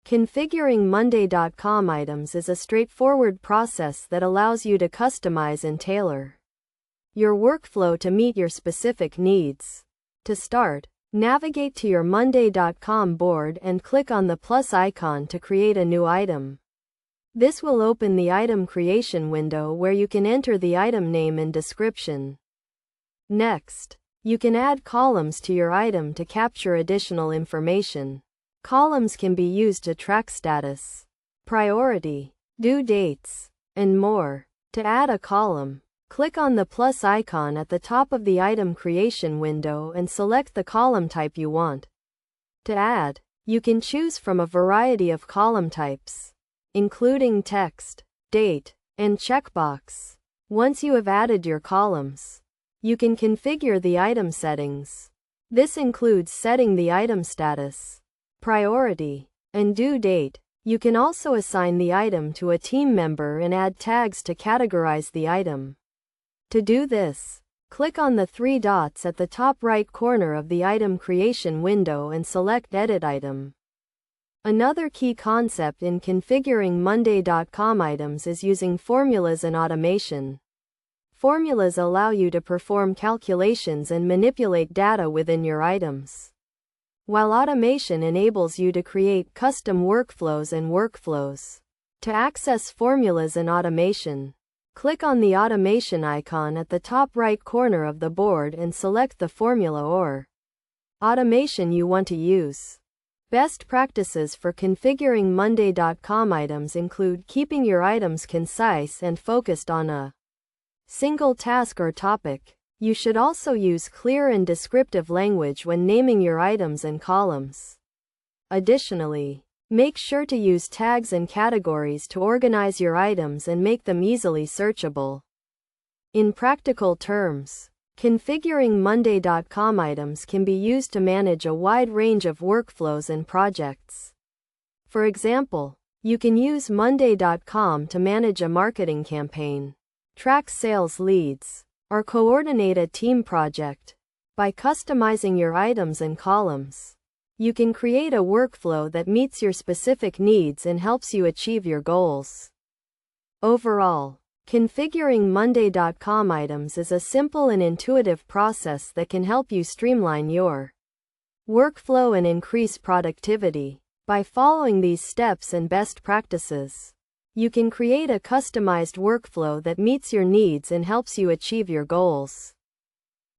Configuring Monday.com items is a straightforward process that allows you to customize and tailor your workflow to meet your specific needs. To start, navigate to your Monday.com board and click on the plus icon to create a new item. This will open the item creation window where you can enter the item name and description. Next, you can add columns to your item to capture additional information. Columns can be used to track status, priority, due dates, and more. To add a column, click on the plus icon at the top of the item creation window and select the column type you want to add. You can choose from a variety of column types, including text, date, and checkbox. Once you have added your columns, you can configure the item settings. This includes setting the item status, priority, and due date. You can also assign the item to a team member and add tags to categorize the item. To do this, click on the three dots at the top right corner of the item creation window and select Edit Item. Another key concept in configuring Monday.com items is using formulas and automation. Formulas allow you to perform calculations and manipulate data within your items, while automation enables you to create custom workflows and workflows. To access formulas and automation, click on the automation icon at the top right corner of the board and select the formula or automation you want to use. Best practices for configuring Monday.com items include keeping your items concise and focused on a single task or topic. You should also use clear and descriptive language when naming your items and columns. Additionally, make sure to use tags and categories to organize your items and make them easily searchable. In practical terms, configuring Monday.com items can be used to manage a wide range of workflows and projects. For example, you can use Monday.com to manage a marketing campaign, track sales leads, or coordinate a team project. By customizing your items and columns, you can create a workflow that meets your specific needs and helps you achieve your goals. Overall, configuring Monday.com items is a simple and intuitive process that can help you streamline your workflow and increase productivity. By following these steps and best practices, you can create a customized workflow that meets your needs and helps you achieve your goals.